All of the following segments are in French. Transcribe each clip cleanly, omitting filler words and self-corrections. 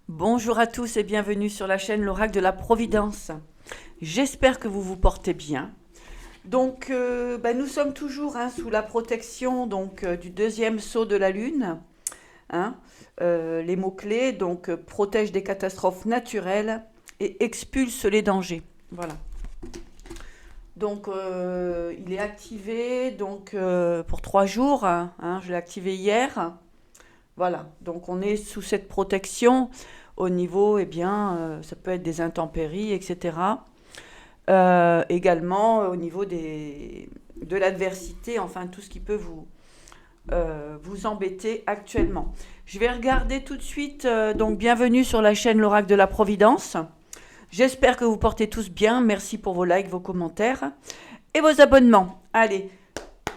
Bonjour à tous et bienvenue sur la chaîne L'Oracle de la Providence. J'espère que vous vous portez bien. Donc, nous sommes toujours sous la protection du deuxième sceau de la Lune. hein. Les mots-clés, protège des catastrophes naturelles et expulse les dangers. Voilà. Donc, il est activé pour 3 jours. Je l'ai activé hier. Voilà. Donc, on est sous cette protection au niveau, ça peut être des intempéries, etc. Également au niveau de l'adversité, enfin tout ce qui peut vous embêter actuellement. Je vais regarder tout de suite, bienvenue sur la chaîne L'Oracle de la Providence. J'espère que vous portez tous bien. Merci pour vos likes, vos commentaires et vos abonnements. Allez,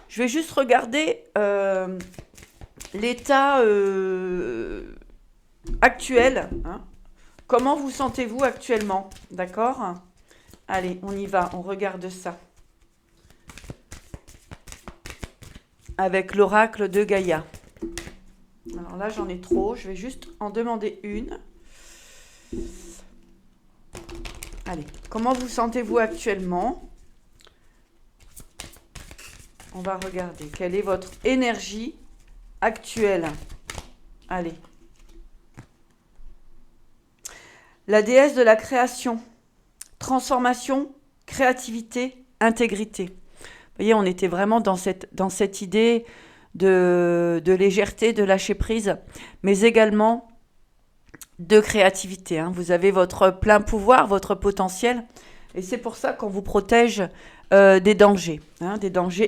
je vais juste regarder l'état actuel. Comment vous sentez-vous actuellement? D'accord? Allez, on y va, on regarde ça. Avec l'oracle de Gaïa. Alors là, j'en ai trop, je vais juste en demander une. Allez, comment vous sentez-vous actuellement? On va regarder quelle est votre énergie actuelle. Allez. La déesse de la création. Transformation, créativité, intégrité. Vous voyez, on était vraiment dans cette idée de légèreté, de lâcher prise, mais également de créativité. Vous avez votre plein pouvoir, votre potentiel, et c'est pour ça qu'on vous protège des dangers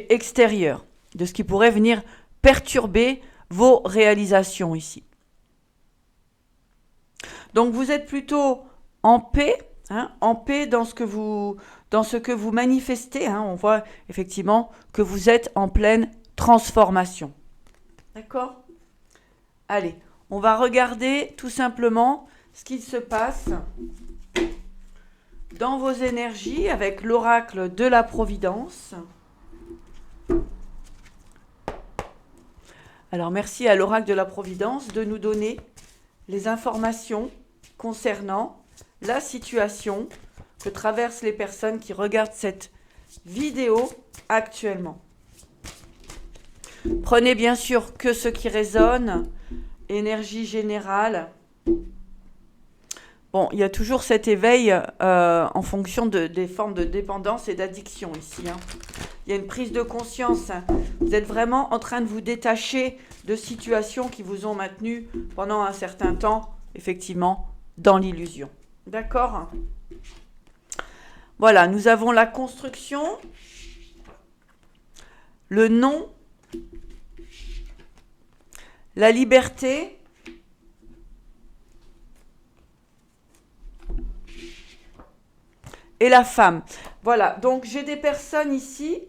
extérieurs, de ce qui pourrait venir perturber vos réalisations ici. Donc vous êtes plutôt en paix, en paix dans ce que vous manifestez. On voit effectivement que vous êtes en pleine transformation. D'accord? Allez, on va regarder tout simplement ce qu'il se passe dans vos énergies avec l'oracle de la Providence. Alors merci à l'oracle de la Providence de nous donner les informations concernant la situation que traversent les personnes qui regardent cette vidéo actuellement. Prenez bien sûr que ce qui résonne, énergie générale. Bon, il y a toujours cet éveil en fonction des formes de dépendance et d'addiction ici. Il y a une prise de conscience. Vous êtes vraiment en train de vous détacher de situations qui vous ont maintenu pendant un certain temps, effectivement, dans l'illusion. D'accord? Voilà, nous avons la construction, le non, la liberté, et la femme. Voilà, donc j'ai des personnes ici,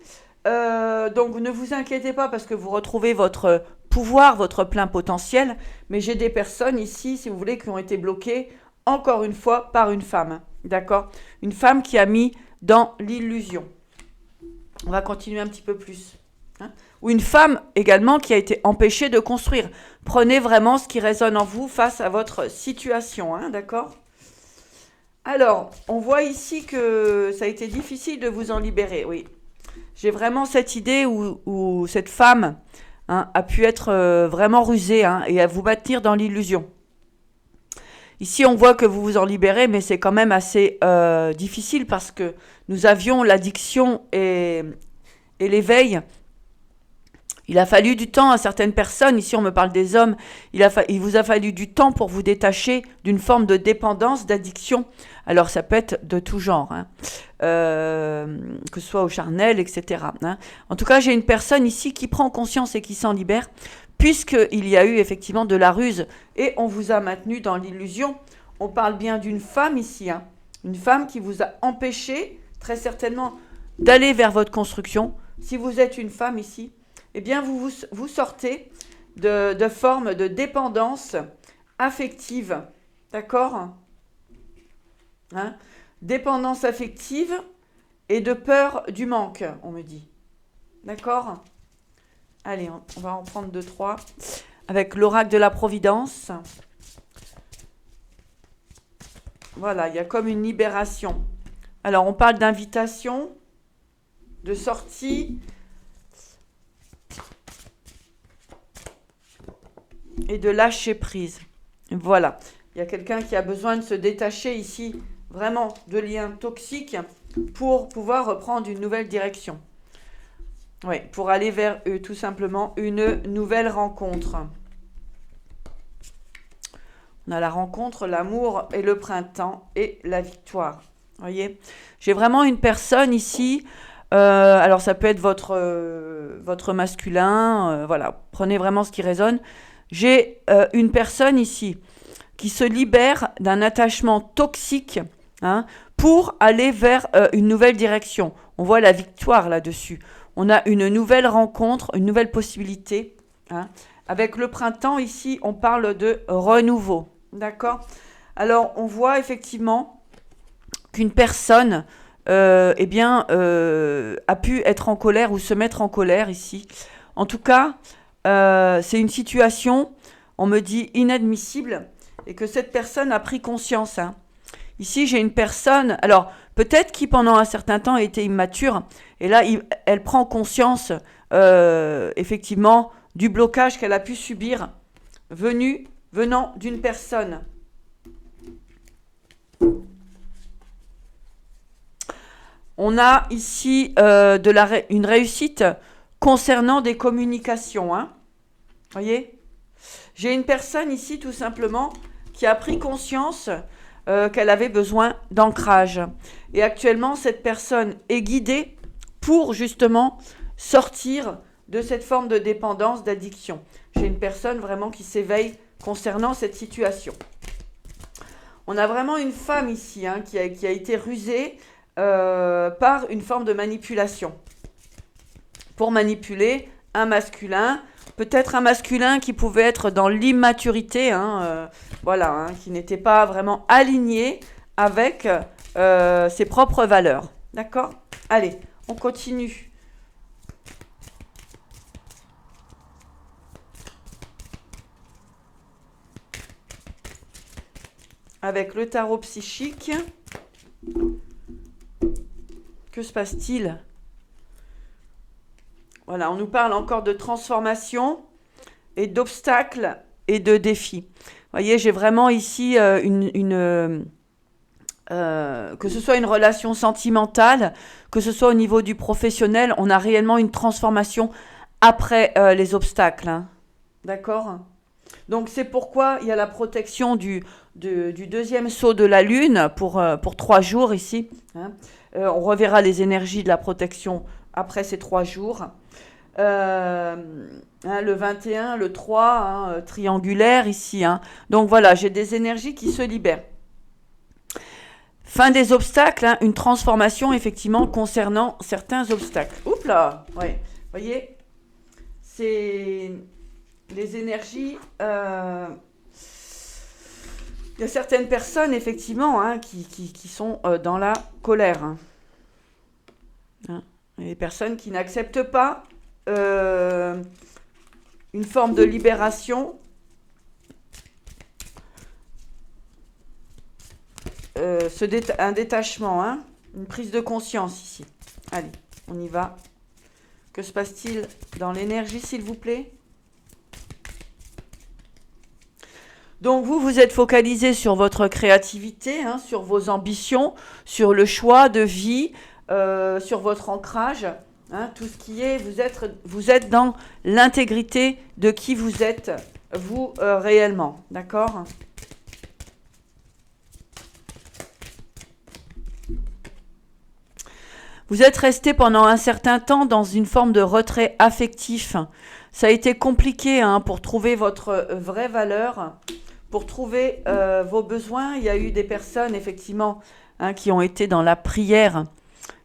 donc ne vous inquiétez pas parce que vous retrouvez votre pouvoir, votre plein potentiel, mais j'ai des personnes ici, si vous voulez, qui ont été bloquées, encore une fois, par une femme. D'accord? Une femme qui a mis dans l'illusion. On va continuer un petit peu plus. Ou une femme également qui a été empêchée de construire. Prenez vraiment ce qui résonne en vous face à votre situation. D'accord? Alors, on voit ici que ça a été difficile de vous en libérer, oui. J'ai vraiment cette idée où cette femme a pu être vraiment rusée et à vous maintenir dans l'illusion. Ici, on voit que vous vous en libérez, mais c'est quand même assez difficile parce que nous avions l'addiction et l'éveil. Il a fallu du temps à certaines personnes, ici on me parle des hommes, il vous a fallu du temps pour vous détacher d'une forme de dépendance, d'addiction. Alors ça peut être de tout genre, que ce soit au charnel, etc. En tout cas, j'ai une personne ici qui prend conscience et qui s'en libère, puisqu'il y a eu effectivement de la ruse et on vous a maintenu dans l'illusion. On parle bien d'une femme ici, une femme qui vous a empêché, très certainement, d'aller vers votre construction. Si vous êtes une femme ici, eh bien, vous sortez de formes de dépendance affective. D'accord? Dépendance affective et de peur du manque, on me dit. D'accord? Allez, on va en prendre 2, 3. Avec l'oracle de la Providence. Voilà, il y a comme une libération. Alors, on parle d'invitation, de sortie et de lâcher prise. Voilà, il y a quelqu'un qui a besoin de se détacher ici, vraiment, de liens toxiques pour pouvoir reprendre une nouvelle direction. Oui, pour aller vers tout simplement une nouvelle rencontre. On a la rencontre, l'amour et le printemps et la victoire. Vous voyez, j'ai vraiment une personne ici. Alors ça peut être votre masculin. Voilà, prenez vraiment ce qui résonne. J'ai une personne ici qui se libère d'un attachement toxique, hein, pour aller vers une nouvelle direction. On voit la victoire là-dessus. On a une nouvelle rencontre, une nouvelle possibilité, hein. Avec le printemps, ici, on parle de renouveau. D'accord? Alors, on voit effectivement qu'une personne a pu être en colère ou se mettre en colère ici. En tout cas, c'est une situation, on me dit, inadmissible et que cette personne a pris conscience. Hein. Ici, j'ai une personne, alors peut-être qui pendant un certain temps était immature et là, elle prend conscience effectivement du blocage qu'elle a pu subir venant d'une personne. On a ici une réussite concernant des communications. Hein. Voyez ? J'ai une personne ici tout simplement qui a pris conscience qu'elle avait besoin d'ancrage. Et actuellement, cette personne est guidée pour justement sortir de cette forme de dépendance, d'addiction. J'ai une personne vraiment qui s'éveille concernant cette situation. On a vraiment une femme ici, hein, qui a été rusée par une forme de manipulation. Pour manipuler un masculin, peut-être un masculin qui pouvait être dans l'immaturité, hein, qui n'était pas vraiment aligné avec ses propres valeurs. D'accord ? Allez, on continue. Avec le tarot psychique, que se passe-t-il ? Voilà, on nous parle encore de transformation et d'obstacles et de défis. Vous voyez, j'ai vraiment ici que ce soit une relation sentimentale, que ce soit au niveau du professionnel, on a réellement une transformation après les obstacles. Hein. D'accord ? Donc c'est pourquoi il y a la protection du deuxième saut de la Lune pour 3 jours ici. Hein. On reverra les énergies de la protection après ces 3 jours. Le 21, le 3, hein, triangulaire ici. Hein. Donc voilà, j'ai des énergies qui se libèrent. Fin des obstacles, hein, une transformation effectivement concernant certains obstacles. Oups là, ouais. Vous voyez, c'est les énergies. Il y a certaines personnes effectivement, hein, qui sont dans la colère. Hein. Hein. Il y a des personnes qui n'acceptent pas une forme de libération. Un détachement, hein, une prise de conscience ici. Allez, on y va. Que se passe-t-il dans l'énergie, s'il vous plaît ? Donc vous êtes focalisé sur votre créativité, hein, sur vos ambitions, sur le choix de vie, sur votre ancrage, hein, tout ce qui est, vous êtes dans l'intégrité de qui vous êtes, vous réellement, d'accord ? Vous êtes resté pendant un certain temps dans une forme de retrait affectif. Ça a été compliqué, hein, pour trouver votre vraie valeur, pour trouver vos besoins. Il y a eu des personnes, effectivement, hein, qui ont été dans la prière,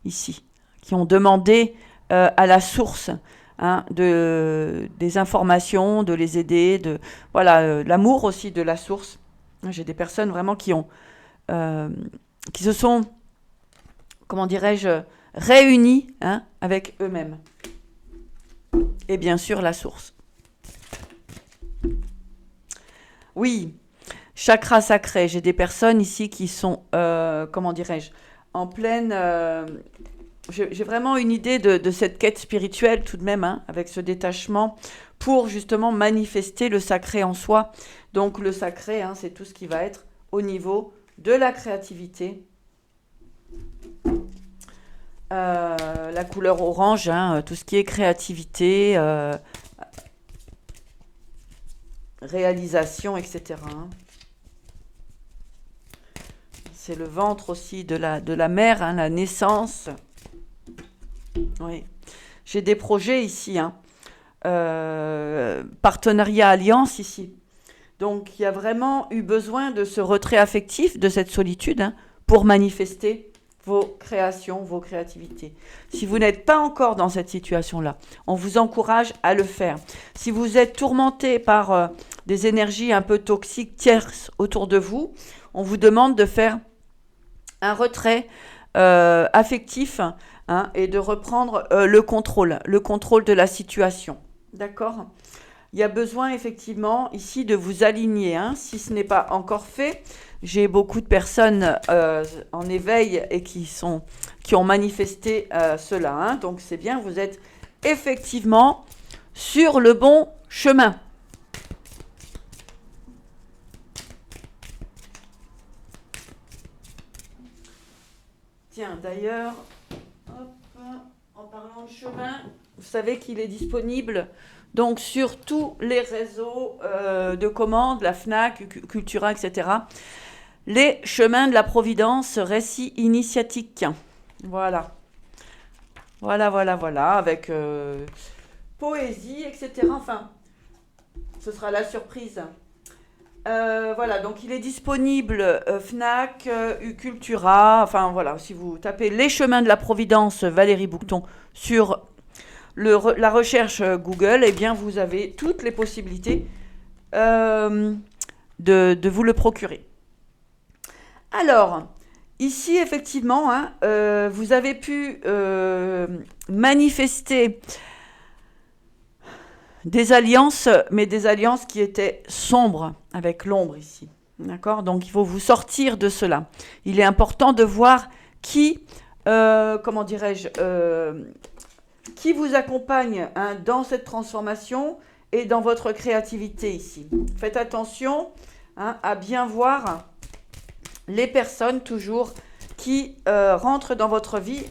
ici, qui ont demandé à la source, hein, des informations, de les aider, l'amour aussi de la source. J'ai des personnes vraiment qui se sont, comment dirais-je, réunis, hein, avec eux-mêmes. Et bien sûr, la source. Oui, chakra sacré. J'ai des personnes ici qui sont, comment dirais-je, en pleine... j'ai vraiment une idée de cette quête spirituelle tout de même, hein, avec ce détachement, pour justement manifester le sacré en soi. Donc le sacré, hein, c'est tout ce qui va être au niveau de la créativité. La couleur orange, hein, tout ce qui est créativité, réalisation, etc. hein. C'est le ventre aussi de la mère, hein, la naissance. Oui. J'ai des projets ici, hein. Partenariat, alliance ici. Donc il y a vraiment eu besoin de ce retrait affectif, de cette solitude, hein, pour manifester vos créations, vos créativités. Si vous n'êtes pas encore dans cette situation-là, on vous encourage à le faire. Si vous êtes tourmenté par des énergies un peu toxiques, tierces autour de vous, on vous demande de faire un retrait affectif, hein, et de reprendre le contrôle de la situation. D'accord ? Il y a besoin effectivement ici de vous aligner, hein, si ce n'est pas encore fait. J'ai beaucoup de personnes en éveil et qui ont manifesté cela. Hein, donc c'est bien, vous êtes effectivement sur le bon chemin. Tiens, d'ailleurs, en parlant de chemin, vous savez qu'il est disponible donc sur tous les réseaux de commandes, la FNAC, Cultura, etc. Les chemins de la Providence, récit initiatique. Voilà. Voilà, avec poésie, etc. Enfin, ce sera la surprise. Voilà, donc il est disponible FNAC, Cultura, enfin voilà, si vous tapez les chemins de la Providence, Valérie Boucton, sur la recherche Google, eh bien vous avez toutes les possibilités de vous le procurer. Alors, ici effectivement, hein, vous avez pu manifester des alliances, mais des alliances qui étaient sombres, avec l'ombre ici. D'accord ? Donc il faut vous sortir de cela. Il est important de voir qui, comment dirais-je, qui vous accompagne, hein, dans cette transformation et dans votre créativité ici. Faites attention, hein, à bien voir les personnes toujours qui rentrent dans votre vie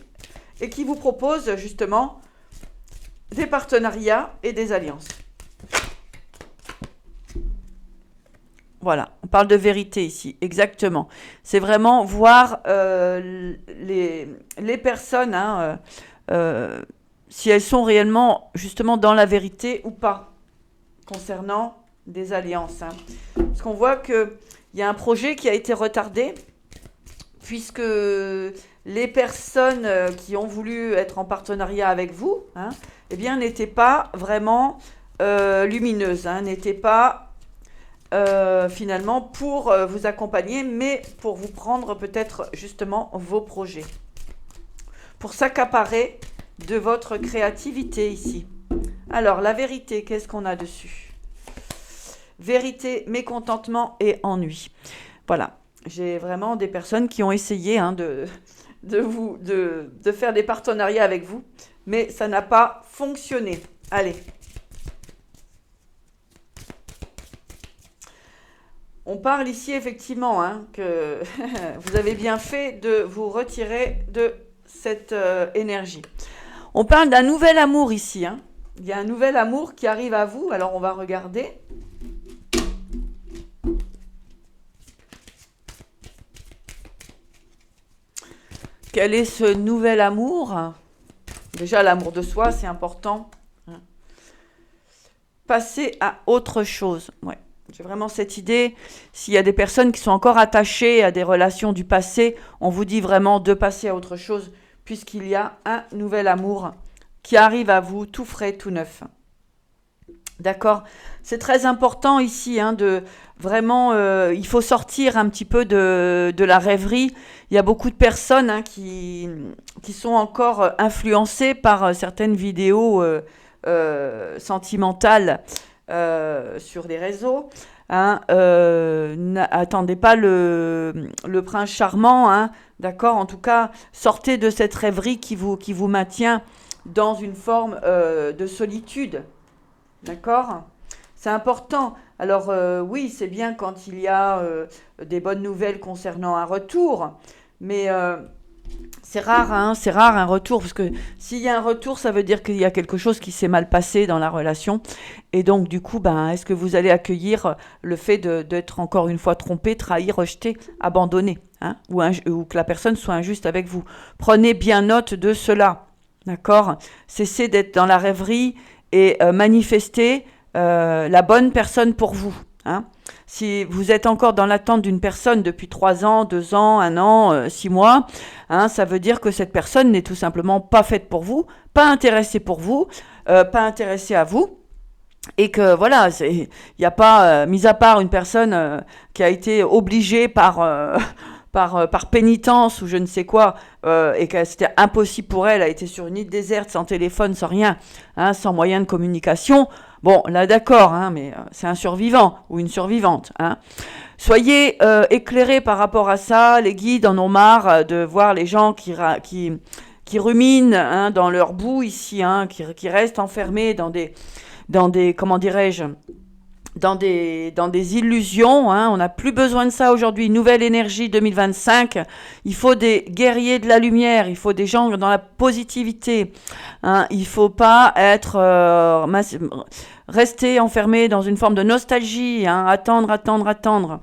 et qui vous proposent justement des partenariats et des alliances. Voilà, on parle de vérité ici, exactement. C'est vraiment voir les personnes, hein, si elles sont réellement justement dans la vérité ou pas, concernant des alliances. Hein. Parce qu'on voit qu'il y a un projet qui a été retardé, puisque les personnes qui ont voulu être en partenariat avec vous, hein, eh bien, n'étaient pas vraiment lumineuses, hein, n'étaient pas finalement pour vous accompagner, mais pour vous prendre peut-être justement vos projets, pour s'accaparer de votre créativité ici. Alors, la vérité, qu'est-ce qu'on a dessus ? Vérité, mécontentement et ennui. Voilà, j'ai vraiment des personnes qui ont essayé, hein, de faire des partenariats avec vous, mais ça n'a pas fonctionné. Allez. On parle ici effectivement, hein, que vous avez bien fait de vous retirer de cette énergie. On parle d'un nouvel amour ici. Hein. Il y a un nouvel amour qui arrive à vous. Alors on va regarder. Quel est ce nouvel amour ? Déjà, l'amour de soi, c'est important. Passer à autre chose. Ouais. J'ai vraiment cette idée. S'il y a des personnes qui sont encore attachées à des relations du passé, on vous dit vraiment de passer à autre chose, puisqu'il y a un nouvel amour qui arrive à vous, tout frais, tout neuf. D'accord ? C'est très important ici, hein, de vraiment, il faut sortir un petit peu de la rêverie. Il y a beaucoup de personnes, hein, qui sont encore influencées par certaines vidéos sentimentales sur les réseaux. hein, attendez pas le prince charmant, hein, d'accord? En tout cas, sortez de cette rêverie qui vous maintient dans une forme de solitude, d'accord? C'est important. Alors oui, c'est bien quand il y a des bonnes nouvelles concernant un retour, mais c'est rare un retour, parce que s'il y a un retour, ça veut dire qu'il y a quelque chose qui s'est mal passé dans la relation. Et donc, du coup, ben, est-ce que vous allez accueillir le fait d'être encore une fois trompé, trahi, rejeté, abandonné, hein, ou que la personne soit injuste avec vous? Prenez bien note de cela, d'accord? Cessez d'être dans la rêverie et manifestez la bonne personne pour vous, hein. Si vous êtes encore dans l'attente d'une personne depuis 3 ans, 2 ans, 1 an, 6 mois, hein, ça veut dire que cette personne n'est tout simplement pas faite pour vous, pas intéressée pour vous, pas intéressée à vous. Et que voilà, il n'y a pas, mis à part une personne qui a été obligée par pénitence ou je ne sais quoi, et que c'était impossible pour elle, a été sur une île déserte, sans téléphone, sans rien, hein, sans moyen de communication. Bon, là d'accord, hein, mais c'est un survivant ou une survivante, hein. Soyez éclairés par rapport à ça. Les guides en ont marre de voir les gens qui ruminent, hein, dans leur boue ici, hein, qui restent enfermés dans des, comment dirais-je, dans des illusions, hein. On n'a plus besoin de ça aujourd'hui. Nouvelle énergie 2025. Il faut des guerriers de la lumière. Il faut des gens dans la positivité, hein. Il ne faut pas être rester enfermé dans une forme de nostalgie, hein. Attendre.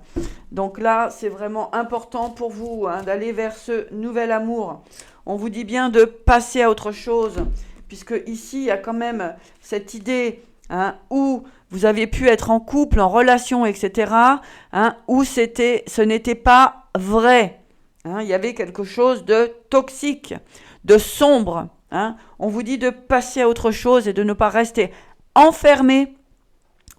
Donc là, c'est vraiment important pour vous, hein, d'aller vers ce nouvel amour. On vous dit bien de passer à autre chose, puisque ici, il y a quand même cette idée, hein, où vous aviez pu être en couple, en relation, etc., hein, où ce n'était pas vrai, hein. Il y avait quelque chose de toxique, de sombre, hein. On vous dit de passer à autre chose et de ne pas rester enfermé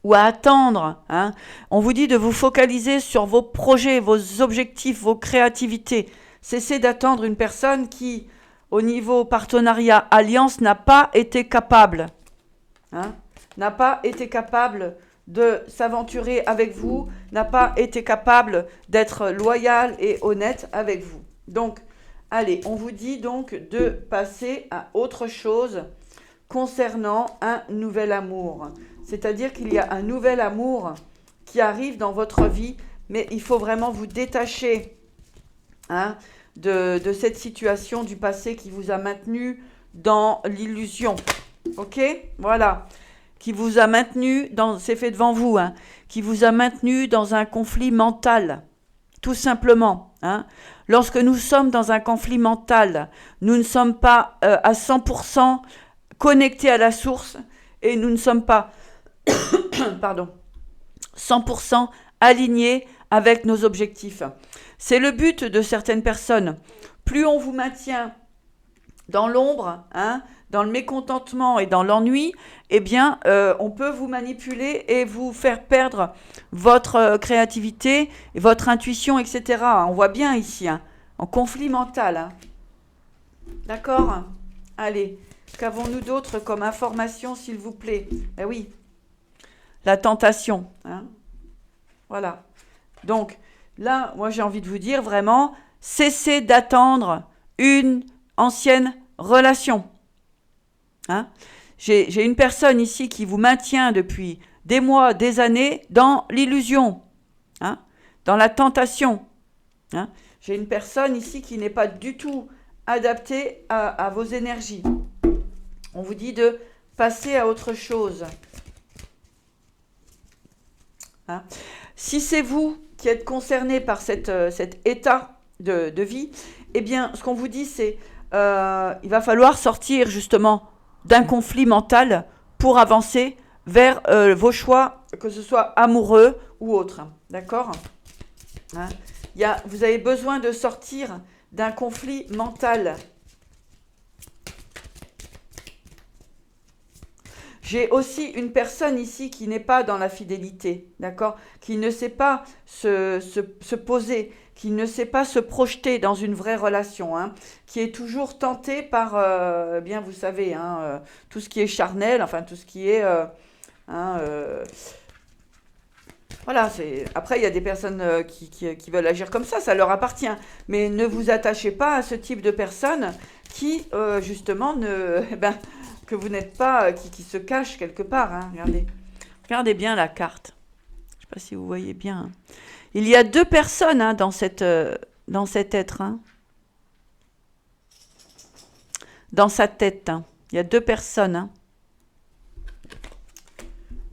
ou à attendre, hein. On vous dit de vous focaliser sur vos projets, vos objectifs, vos créativités. Cessez d'attendre une personne qui, au niveau partenariat, alliance, n'a pas été capable, hein, n'a pas été capable de s'aventurer avec vous, n'a pas été capable d'être loyal et honnête avec vous. Donc, allez, on vous dit donc de passer à autre chose concernant un nouvel amour. C'est-à-dire qu'il y a un nouvel amour qui arrive dans votre vie, mais il faut vraiment vous détacher, hein, de cette situation du passé qui vous a maintenu dans l'illusion. Ok? Voilà. Qui vous a maintenu c'est fait devant vous, hein, qui vous a maintenu dans un conflit mental. Tout simplement, hein. Lorsque nous sommes dans un conflit mental, nous ne sommes pas à 100% connectés à la source et nous ne sommes pas pardon, 100% alignés avec nos objectifs. C'est le but de certaines personnes. Plus on vous maintient dans l'ombre, hein, dans le mécontentement et dans l'ennui, eh bien, on peut vous manipuler et vous faire perdre votre créativité, votre intuition, etc. On voit bien ici, hein, en conflit mental, hein. D'accord? Allez, qu'avons-nous d'autre comme information, s'il vous plaît? Ben oui, la tentation, hein. Voilà. Donc, là, moi, j'ai envie de vous dire vraiment, cessez d'attendre une ancienne relation, hein. J'ai une personne ici qui vous maintient depuis des mois, des années dans l'illusion, hein, dans la tentation, hein. J'ai une personne ici qui n'est pas du tout adaptée à vos énergies. On vous dit de passer à autre chose, hein. Si c'est vous qui êtes concerné par cet état de vie, eh bien, ce qu'on vous dit, c'est il va falloir sortir justement d'un conflit mental pour avancer vers vos choix, que ce soit amoureux ou autre. D'accord, hein. Vous avez besoin de sortir d'un conflit mental. J'ai aussi une personne ici qui n'est pas dans la fidélité, d'accord, qui ne sait pas se poser, qui ne sait pas se projeter dans une vraie relation, hein, qui est toujours tentée par, bien vous savez, hein, tout ce qui est charnel, enfin tout ce qui est, hein, Voilà, après, il y a des personnes qui veulent agir comme ça leur appartient. Mais ne vous attachez pas à ce type de personnes qui, justement, eh ben, que vous n'êtes pas, qui se cachent quelque part, hein. Regardez. Regardez bien la carte. Je ne sais pas si vous voyez bien, hein. Il y a deux personnes, hein, dans cet être, hein. Dans sa tête, hein. Il y a deux personnes, hein.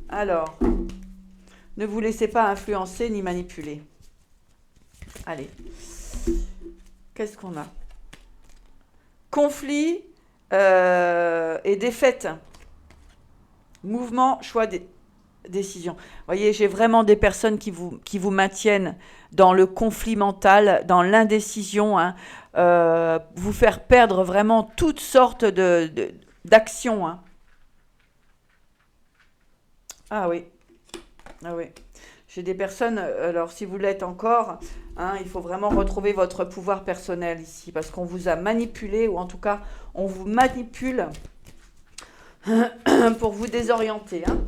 Alors, ne vous laissez pas influencer ni manipuler. Allez. Qu'est-ce qu'on a? Conflit et défaite. Mouvement, choix, décision. Vous voyez, j'ai vraiment des personnes qui vous maintiennent dans le conflit mental, dans l'indécision, hein, vous faire perdre vraiment toutes sortes d'actions, hein. Ah oui. Ah oui. J'ai des personnes, alors si vous l'êtes encore, hein, il faut vraiment retrouver votre pouvoir personnel ici, parce qu'on vous a manipulé, ou en tout cas, on vous manipule pour vous désorienter, hein.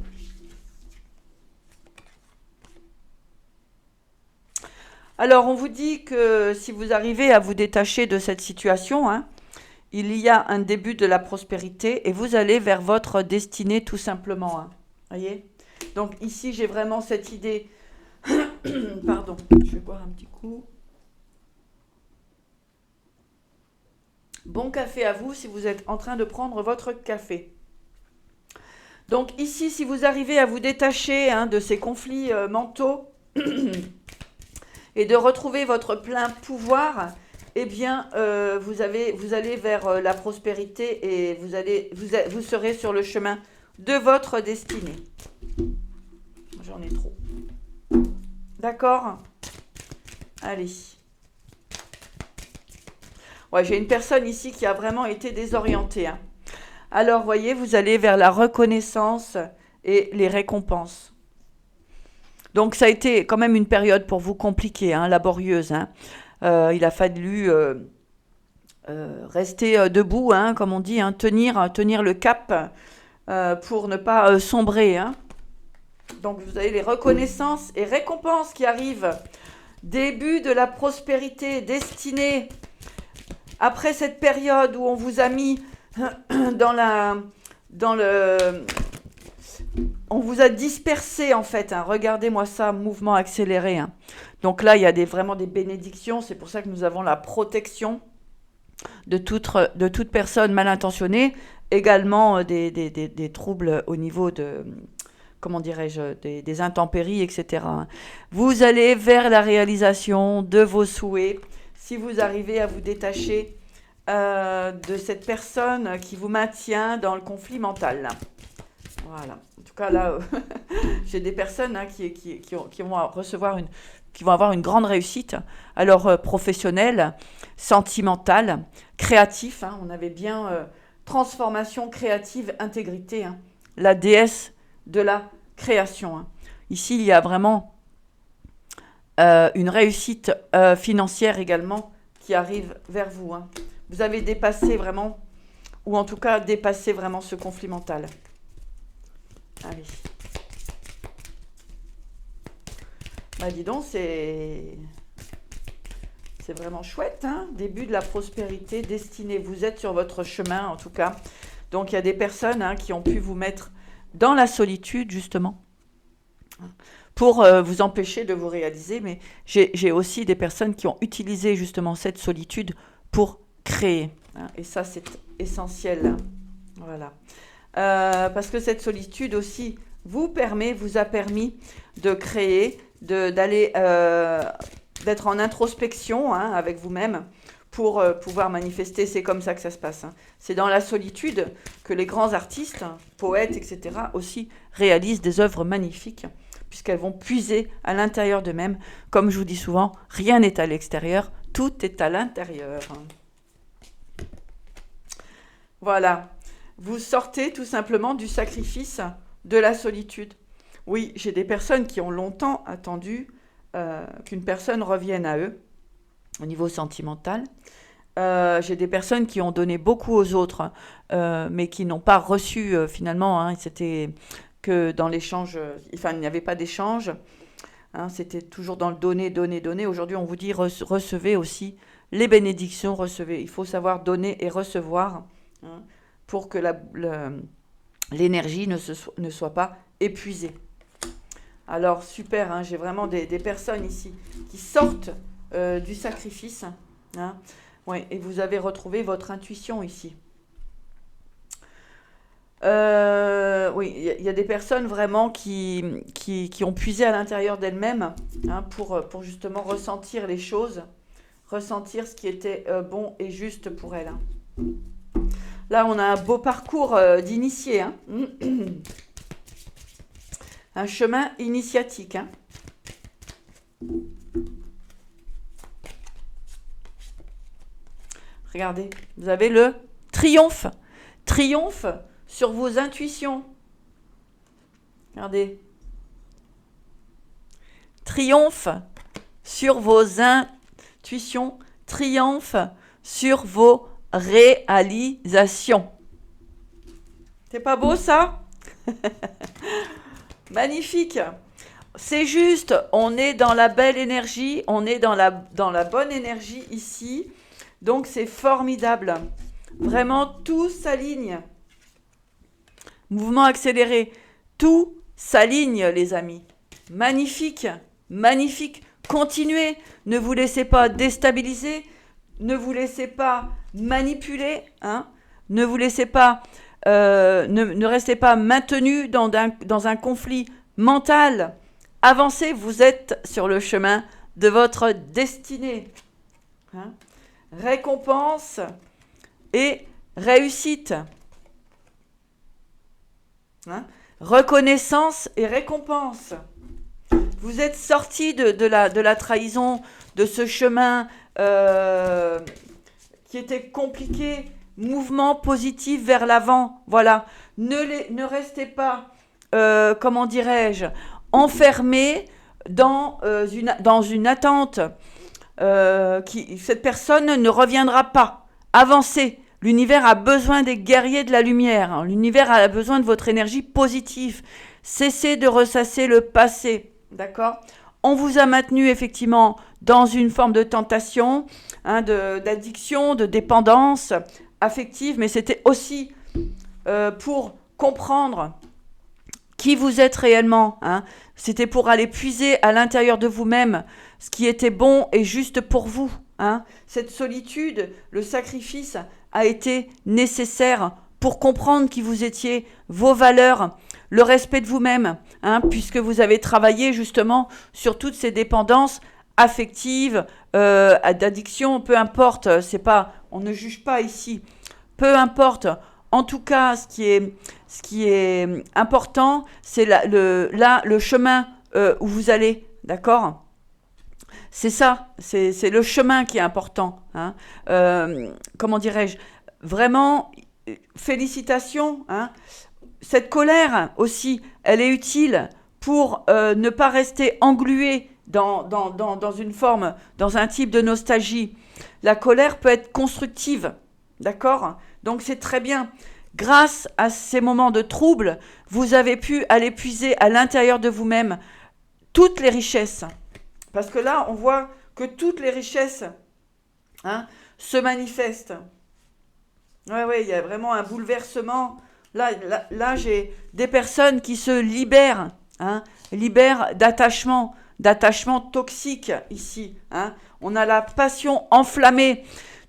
Alors, on vous dit que si vous arrivez à vous détacher de cette situation, hein, il y a un début de la prospérité et vous allez vers votre destinée tout simplement, hein. Voyez? Donc ici, j'ai vraiment cette idée. Pardon, je vais boire un petit coup. Bon café à vous si vous êtes en train de prendre votre café. Donc ici, si vous arrivez à vous détacher, hein, de ces conflits mentaux et de retrouver votre plein pouvoir, eh bien, vous allez vers la prospérité et vous serez sur le chemin de votre destinée. J'en ai trop. D'accord? Allez. Ouais, j'ai une personne ici qui a vraiment été désorientée, hein. Alors, voyez, vous allez vers la reconnaissance et les récompenses. Donc, ça a été quand même une période pour vous compliquée, hein, laborieuse, hein. Il a fallu rester debout, hein, comme on dit, hein, tenir le cap pour ne pas sombrer, hein. Donc, vous avez les reconnaissances et récompenses qui arrivent. Début de la prospérité destinée après cette période où on vous a mis on vous a dispersé en fait, hein. Regardez-moi ça, mouvement accéléré, hein. Donc là, il y a vraiment des bénédictions. C'est pour ça que nous avons la protection de toute personne mal intentionnée. Également des troubles au niveau de, comment dirais-je, des intempéries, etc. Vous allez vers la réalisation de vos souhaits si vous arrivez à vous détacher de cette personne qui vous maintient dans le conflit mental. Voilà. En tout cas, là, j'ai des personnes, hein, qui vont avoir une grande réussite, alors professionnelle, sentimentale, créative, hein. On avait bien transformation créative, intégrité, hein. La déesse de la création, hein. Ici, il y a vraiment une réussite financière également qui arrive vers vous, hein. Vous avez dépassé vraiment, ou en tout cas dépassé vraiment ce conflit mental. Allez. Bah dis donc, c'est vraiment chouette, hein. Début de la prospérité destinée. Vous êtes sur votre chemin, en tout cas. Donc, il y a des personnes, hein, qui ont pu vous mettre dans la solitude, justement, pour vous empêcher de vous réaliser. Mais j'ai aussi des personnes qui ont utilisé, justement, cette solitude pour créer, hein. Et ça, c'est essentiel, hein. Voilà. Parce que cette solitude aussi vous a permis de créer, d'être en introspection, hein, avec vous-même pour pouvoir manifester. C'est comme ça que ça se passe, hein. C'est dans la solitude que les grands artistes, poètes, etc. aussi réalisent des œuvres magnifiques, puisqu'elles vont puiser à l'intérieur d'eux-mêmes. Comme je vous dis souvent, rien n'est à l'extérieur, tout est à l'intérieur. Voilà. Vous sortez tout simplement du sacrifice de la solitude. Oui, j'ai des personnes qui ont longtemps attendu qu'une personne revienne à eux au niveau sentimental. J'ai des personnes qui ont donné beaucoup aux autres, mais qui n'ont pas reçu finalement, hein. C'était que dans l'échange, enfin il n'y avait pas d'échange. Hein, c'était toujours dans le donner, donner, donner. Aujourd'hui, on vous dit recevez aussi les bénédictions, recevez. Il faut savoir donner et recevoir, hein, pour que l'énergie ne soit pas épuisée. Alors, super, hein, j'ai vraiment des personnes ici qui sortent du sacrifice. Hein, ouais, et vous avez retrouvé votre intuition ici. Oui, il y a des personnes vraiment qui ont puisé à l'intérieur d'elles-mêmes, hein, pour justement ressentir les choses, ressentir ce qui était bon et juste pour elles. Hein. Là, on a un beau parcours d'initié, hein. Un chemin initiatique. Hein. Regardez, vous avez le triomphe. Triomphe sur vos intuitions. Regardez. Triomphe sur vos intuitions. Triomphe sur vos réalisations. C'est pas beau ça? Magnifique. C'est juste, on est dans la belle énergie, on est dans la bonne énergie ici. Donc c'est formidable. Vraiment, tout s'aligne. Mouvement accéléré. Tout s'aligne, les amis. Magnifique. Magnifique. Continuez. Ne vous laissez pas déstabiliser. Ne vous laissez pas manipuler. Hein. Ne vous laissez pas... ne restez pas maintenu dans un conflit mental. Avancez, vous êtes sur le chemin de votre destinée. Hein. Récompense et réussite. Hein. Reconnaissance et récompense. Vous êtes sorti de la trahison, de ce chemin qui était compliqué. Mouvement positif vers l'avant. Voilà. Ne restez pas, comment dirais-je, enfermé dans une attente. Cette personne ne reviendra pas. Avancez. L'univers a besoin des guerriers de la lumière. Hein. L'univers a besoin de votre énergie positive. Cessez de ressasser le passé. D'accord ? On vous a maintenu effectivement dans une forme de tentation, hein, d'addiction, de dépendance affective, mais c'était aussi pour comprendre qui vous êtes réellement. Hein. C'était pour aller puiser à l'intérieur de vous-même ce qui était bon et juste pour vous. Hein. Cette solitude, le sacrifice a été nécessaire pour comprendre qui vous étiez, vos valeurs, le respect de vous-même, hein, puisque vous avez travaillé justement sur toutes ces dépendances affectives, d'addiction, peu importe, on ne juge pas ici, peu importe. En tout cas, ce qui est important, c'est le chemin où vous allez, d'accord ? C'est ça, c'est le chemin qui est important. Hein. Comment dirais-je ? Vraiment, félicitations. Hein. Cette colère aussi, elle est utile pour ne pas rester englué dans une forme, dans un type de nostalgie. La colère peut être constructive, d'accord ? Donc c'est très bien. Grâce à ces moments de trouble, vous avez pu aller puiser à l'intérieur de vous-même toutes les richesses. Parce que là, on voit que toutes les richesses, hein, se manifestent. Oui, il y a vraiment un bouleversement. Là, j'ai des personnes qui se libèrent, hein, libèrent d'attachement toxique ici. Hein. On a la passion enflammée.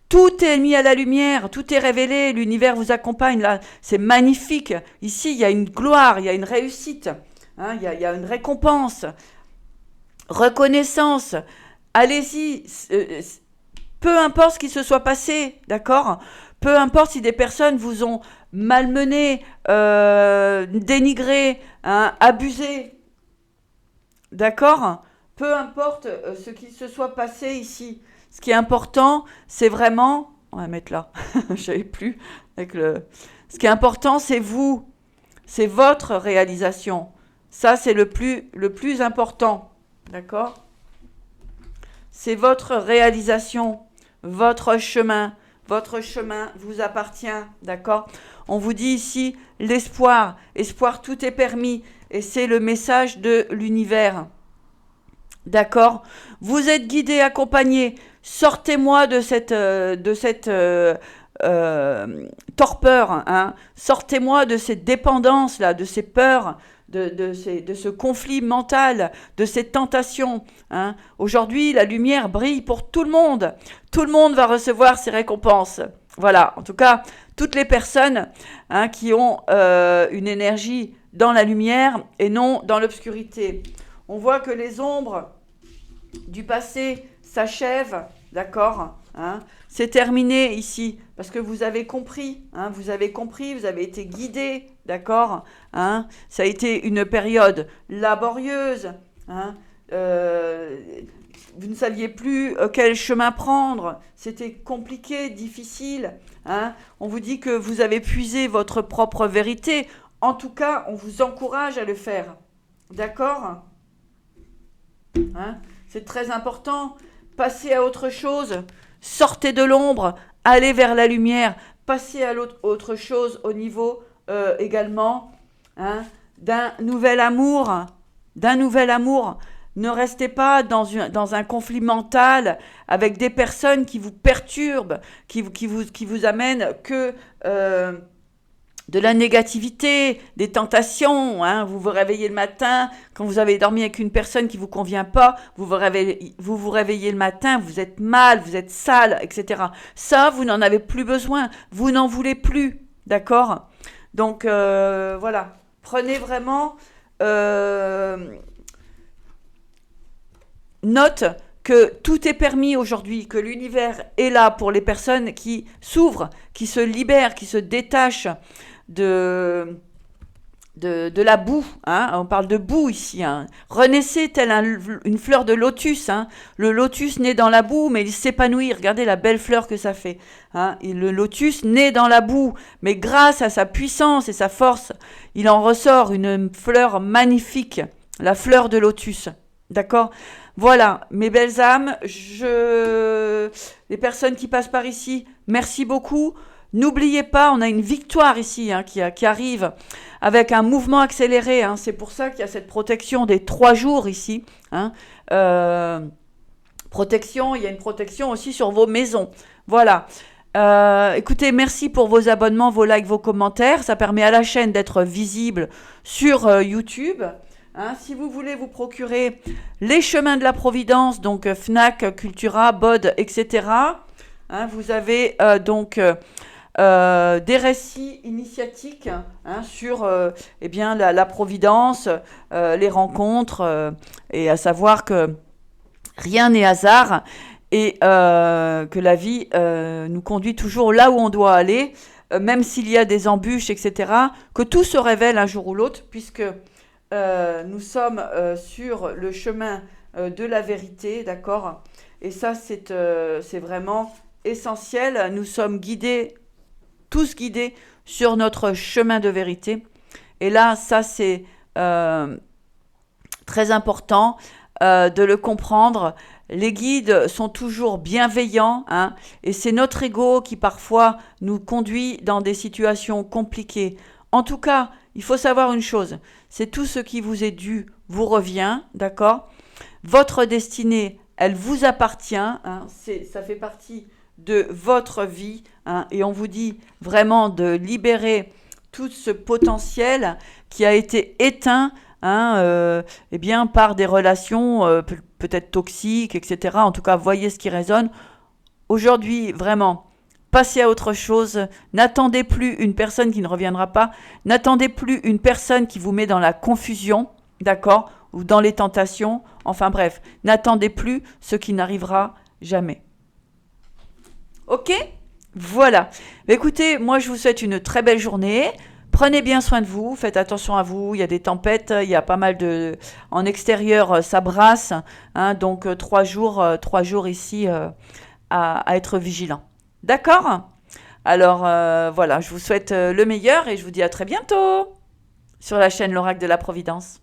Tout est mis à la lumière, tout est révélé, l'univers vous accompagne. Là, c'est magnifique. Ici, il y a une gloire, il y a une réussite, hein, il y a une récompense. Reconnaissance, allez-y, peu importe ce qui se soit passé, d'accord ? Peu importe si des personnes vous ont malmené, dénigré, hein, abusé, d'accord ? Peu importe ce qui se soit passé ici. Ce qui est important, c'est vraiment... On va mettre là, je savais plus. Ce qui est important, c'est vous, c'est votre réalisation. Ça, c'est le plus important. D'accord ? C'est votre réalisation, votre chemin vous appartient, d'accord ? On vous dit ici l'espoir, tout est permis, et c'est le message de l'univers. D'accord? Vous êtes guidé, accompagné. Sortez-moi de cette torpeur, hein. Sortez-moi de cette dépendance-là, de ces peurs, de ce conflit mental, de ces tentations, hein. Aujourd'hui, la lumière brille pour tout le monde. Tout le monde va recevoir ses récompenses. Voilà, en tout cas, toutes les personnes, hein, qui ont une énergie dans la lumière et non dans l'obscurité. On voit que les ombres du passé s'achèvent, d'accord, hein, c'est terminé ici, parce que vous avez compris, hein, vous avez compris, vous avez été guidé, d'accord, hein, ça a été une période laborieuse, hein, euh, vous ne saviez plus quel chemin prendre, c'était compliqué, difficile, hein, on vous dit que vous avez puisé votre propre vérité, en tout cas, on vous encourage à le faire, d'accord, hein, c'est très important. Passez à autre chose. Sortez de l'ombre. Allez vers la lumière. Passez à autre chose au niveau également, hein, d'un nouvel amour. D'un nouvel amour. Ne restez pas dans un conflit mental avec des personnes qui vous perturbent, qui vous amènent que de la négativité, des tentations, hein. Vous vous réveillez le matin, quand vous avez dormi avec une personne qui ne vous convient pas, vous réveillez le matin, vous êtes mal, vous êtes sale, etc. Ça, vous n'en avez plus besoin, vous n'en voulez plus, d'accord? Donc, voilà, prenez vraiment note que tout est permis aujourd'hui, que l'univers est là pour les personnes qui s'ouvrent, qui se libèrent, qui se détachent de la boue, hein. On parle de boue ici, hein. Renaissez telle une fleur de lotus, hein. Le lotus naît dans la boue, mais il s'épanouit. Regardez la belle fleur que ça fait, hein. Et le lotus naît dans la boue, mais grâce à sa puissance et sa force, il en ressort une fleur magnifique, la fleur de lotus. D'accord? Voilà, mes belles âmes, les personnes qui passent par ici, merci beaucoup. N'oubliez pas, on a une victoire ici, hein, qui arrive avec un mouvement accéléré, hein. C'est pour ça qu'il y a cette protection des 3 jours ici, hein. Protection, il y a une protection aussi sur vos maisons. Voilà. Écoutez, merci pour vos abonnements, vos likes, vos commentaires. Ça permet à la chaîne d'être visible sur YouTube. Hein, si vous voulez vous procurer les chemins de la Providence, donc Fnac, Cultura, Bod, etc., hein, vous avez des récits initiatiques, hein, sur eh bien, la Providence, les rencontres, et à savoir que rien n'est hasard et que la vie nous conduit toujours là où on doit aller, même s'il y a des embûches, etc., que tout se révèle un jour ou l'autre, puisque nous sommes sur le chemin de la vérité, d'accord? Et ça, c'est vraiment essentiel. Nous sommes guidés, tous guidés sur notre chemin de vérité. Et là, ça, c'est très important de le comprendre. Les guides sont toujours bienveillants, hein, et c'est notre ego qui parfois nous conduit dans des situations compliquées. En tout cas, il faut savoir une chose, c'est tout ce qui vous est dû vous revient, d'accord? Votre destinée, elle vous appartient, hein, ça fait partie de votre vie, hein, et on vous dit vraiment de libérer tout ce potentiel qui a été éteint, hein, eh bien, par des relations peut-être toxiques, etc. En tout cas, voyez ce qui résonne. Aujourd'hui, vraiment, passez à autre chose. N'attendez plus une personne qui ne reviendra pas. N'attendez plus une personne qui vous met dans la confusion, d'accord, ou dans les tentations. Enfin bref, n'attendez plus ce qui n'arrivera jamais. Ok? Voilà. Écoutez, moi je vous souhaite une très belle journée. Prenez bien soin de vous, faites attention à vous. Il y a des tempêtes, il y a pas mal de... En extérieur, ça brasse, hein, donc 3 jours ici à être vigilant. D'accord? Alors voilà, je vous souhaite le meilleur et je vous dis à très bientôt sur la chaîne L'Oracle de la Providence.